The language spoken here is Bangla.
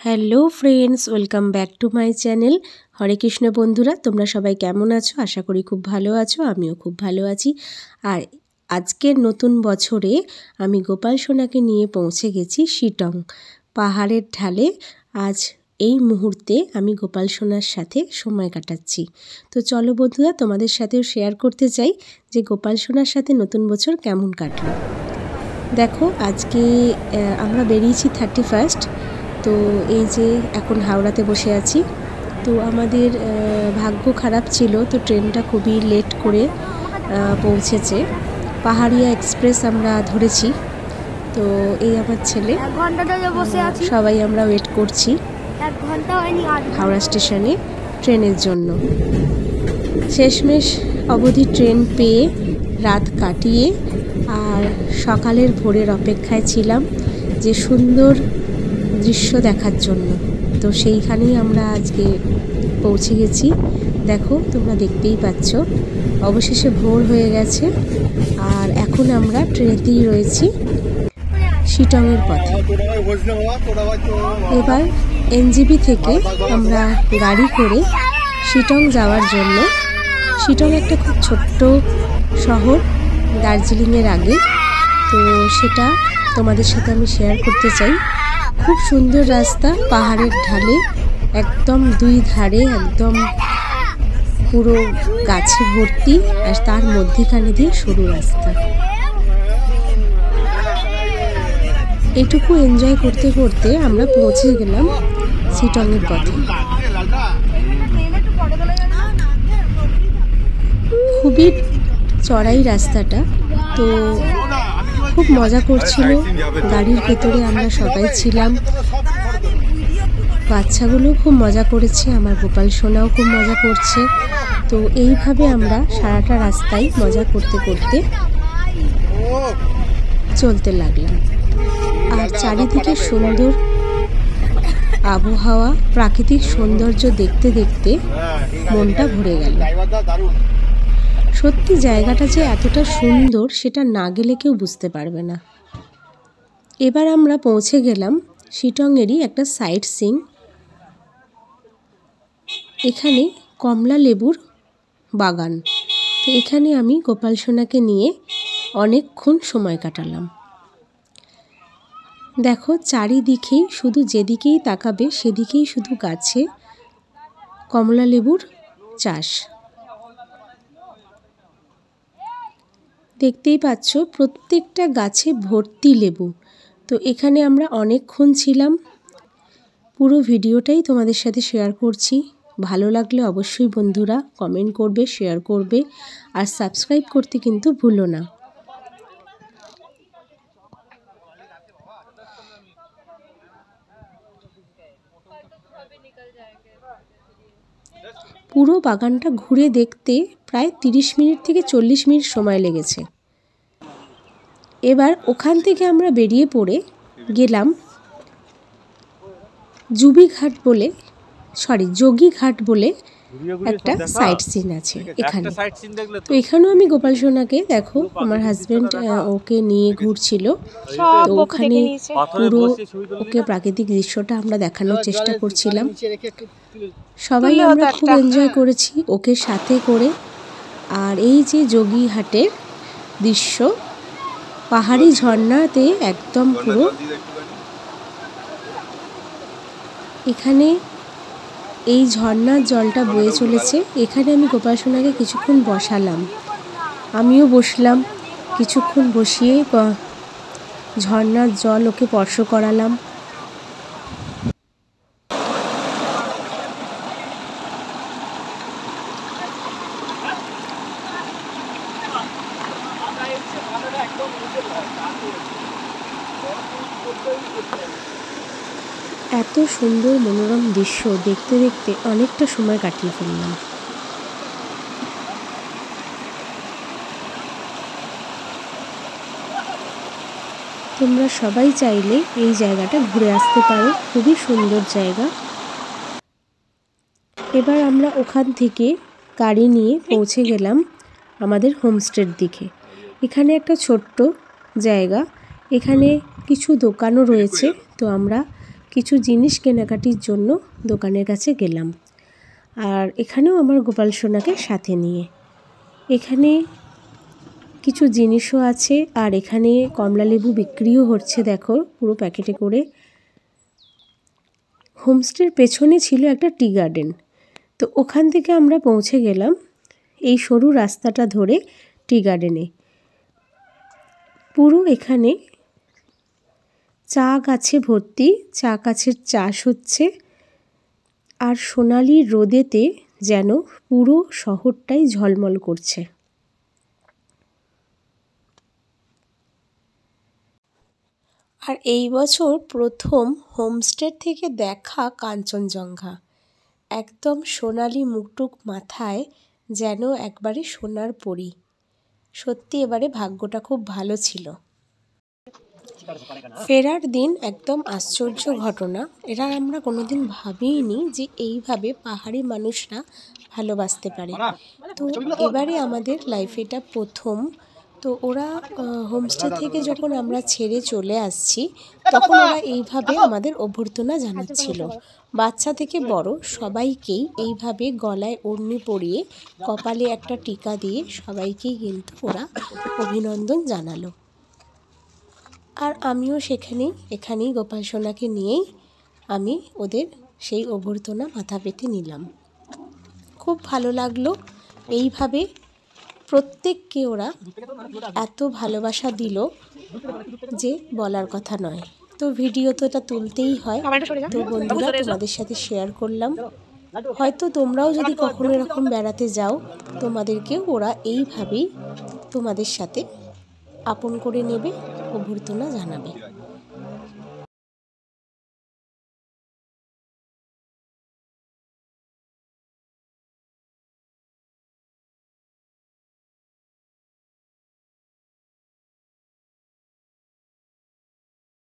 Hello friends, welcome back to my channel. Hare Krishna বন্ধুরা, তোমরা সবাই কেমন আছো? আশা করি খুব ভালো আছো, আমিও খুব ভালো আছি। আর আজকের নতুন বছরে আমি গোপাল সোনাকে নিয়ে পৌঁছে গেছি শিটং পাহাড়ের ঢালে। আজ এই মুহূর্তে আমি গোপাল সোনার সাথে সময় কাটাচ্ছি। তো চলো বন্ধুরা, তোমাদের সাথেও শেয়ার করতে চাই যে গোপাল সোনার সাথে নতুন বছর কেমন কাটলো। দেখো, আজকে আমরা বেরিয়েছি 31st। তো এই যে এখন হাওড়াতে বসে আছি। তো আমাদের ভাগ্য খারাপ ছিল, তো ট্রেনটা খুবই লেট করে পৌঁছেছে। পাহাড়িয়া এক্সপ্রেস আমরা ধরেছি। তো এই আমার ছেলে, সবাই আমরা ওয়েট করছি হাওড়া স্টেশনে ট্রেনের জন্য। শেষমেশ অবধি ট্রেন পেয়ে রাত কাটিয়ে আর সকালের ভোরের অপেক্ষায় ছিলাম যে সুন্দর দৃশ্য দেখার জন্য। তো সেইখানেই আমরা আজকে পৌঁছে গেছি। দেখো, তোমরা দেখতেই পাচ্ছ অবশেষে ভোর হয়ে গেছে। আর এখন আমরা ট্রেনেতেই রয়েছি শিটংয়ের পথে। এবার এনজেপি থেকে আমরা গাড়ি করে শিটং যাওয়ার জন্য। শিটং একটা খুব ছোট্ট শহর দার্জিলিংয়ের আগে, তো সেটা তোমাদের সাথে আমি শেয়ার করতে চাই। খুব সুন্দর রাস্তা, পাহাড়ের ঢালে, একদম দুই ধারে একদম পুরো গাছে ভর্তি, আর তার মধ্যিখানে দিয়ে সরু রাস্তা। এটুকু এনজয় করতে করতে আমরা পৌঁছে গেলাম শিটংয়ের পথে। খুবই চড়াই রাস্তাটা, তো খুব মজা করছিল। গাড়ির ভেতরে আমরা সবাই ছিলাম, বাচ্চাগুলো খুব মজা করেছে, আমার গোপাল সোনাও খুব মজা করছে। তো এইভাবে আমরা সারাটা রাস্তায় মজা করতে করতে চলতে লাগলাম। আর চারিদিকে সুন্দর আবহাওয়া, প্রাকৃতিক সৌন্দর্য দেখতে দেখতে মনটা ভরে গেল। সত্যি জায়গাটা যে এতটা সুন্দর সেটা না গেলে কেউ বুঝতে পারবে না। এবার আমরা পৌঁছে গেলাম শিটংয়েরই একটা সাইট সিং। এখানে কমলা লেবুর বাগান। তো এখানে আমি গোপাল সোনাকে নিয়ে অনেকক্ষণ সময় কাটালাম। দেখো, চারিদিকেই শুধু যেদিকেই তাকাবে সেদিকেই শুধু গাছে কমলা লেবুর চাষ। দেখতেই পাচ্ছ প্রত্যেকটা গাছে ভর্তি লেবু। তো এখানে আমরা অনেকক্ষণ ছিলাম। পুরো ভিডিওটাই তোমাদের সাথে শেয়ার করছি। ভালো লাগলে অবশ্যই বন্ধুরা কমেন্ট করবে, শেয়ার করবে, আর সাবস্ক্রাইব করতে কিন্তু ভুলো না। পুরো বাগানটা ঘুরে দেখতে প্রায় 30 মিনিট থেকে 40 মিনিট সময় লেগেছে। এবার ওখান থেকে আমরা বেরিয়ে পড়ে গেলাম যোগীঘাট বলে একটা সাইট সিন আছে এখানে। তো এখানেও আমি গোপাল সোনাকে, দেখো আমার হাজবেন্ড ওকে নিয়ে ঘুরছিল। তো ওখানে পুরো ওকে প্রাকৃতিক দৃশ্যটা আমরা দেখানোর চেষ্টা করছিলাম। সবাই আমরা খুব এনজয় করেছি ওকে সাথে করে। আর এই যে যোগীঘাটের দৃশ্য, পাহাড়ি ঝর্ণাতে একদম পুরো। এখানে এই ঝর্ণার জলটা বয়ে চলেছে। এখানে আমি গোপাল সোনাকে কিছুক্ষণ বসালাম, আমিও বসলাম কিছুক্ষণ, বসিয়ে ঝর্ণার জল ওকে স্পর্শ করালাম। এত সুন্দর মনোরম দৃশ্য দেখতে দেখতে অনেকটা সময় কাটিয়ে ফেললাম। তোমরা সবাই চাইলে এই জায়গাটা ঘুরে আসতে পারো, খুবই সুন্দর জায়গা। এবার আমরা ওখান থেকে গাড়ি নিয়ে পৌঁছে গেলাম আমাদের হোমস্টের দিকে। এখানে একটা ছোট্ট জায়গা, এখানে কিছু দোকানও রয়েছে। তো আমরা কিছু জিনিস কেনাকাটির জন্য দোকানের কাছে গেলাম। আর এখানেও আমার গোপাল সোনাকে সাথে নিয়ে। এখানে কিছু জিনিসও আছে, আর এখানে কমলালেবু বিক্রিও হচ্ছে, দেখো পুরো প্যাকেটে করে। হোমস্টের পেছনে ছিল একটা টি গার্ডেন, তো ওখান থেকে আমরা পৌঁছে গেলাম এই সরু রাস্তাটা ধরে টি গার্ডেনে। পুরো এখানে চা গাছে ভর্তি, চা গাছের চাষ হচ্ছে, আর সোনালি রোদেতে যেন পুরো শহরটাই ঝলমল করছে। আর এই বছর প্রথম হোমস্টে থেকে দেখা কাঞ্চনজঙ্ঘা, একদম সোনালি মুকুট মাথায়, যেন একবারে সোনার পরী। সত্যি এবারে ভাগ্যটা খুব ভালো ছিল। ফেরার দিন একদম আশ্চর্য ঘটনা, এরা আমরা কোনোদিন ভাবিনি যে এইভাবে পাহাড়ি মানুষরা ভালোবাসতে পারে। তো এবারে আমাদের লাইফে এটা প্রথম। তো ওরা হোমস্টে থেকে যখন আমরা ছেড়ে চলে আসছি, তখন ওরা এইভাবে আমাদের অভ্যর্থনা জানাচ্ছিল। বাচ্চা থেকে বড় সবাইকেই এইভাবে গলায় ওড়নি পরিয়ে, কপালে একটা টিকা দিয়ে সবাইকেই কিন্তু ওরা অভিনন্দন জানালো। আর আমিও এখানেই গোপাল সোনাকে নিয়েই আমি ওদের সেই অভ্যর্থনা মাথা পেতে নিলাম। খুব ভালো লাগলো। এইভাবে প্রত্যেককে ওরা এত ভালোবাসা দিল যে বলার কথা নয়। তো ভিডিও তো এটা তুলতেই হয়, তো বন্ধুরা তোমাদের সাথে শেয়ার করলাম। হয়তো তোমরাও যদি কখনো এরকম বেড়াতে যাও, তোমাদেরকেও ওরা এইভাবেই তোমাদের সাথে আপন করে নেবে, অভ্যর্থনা জানাবে।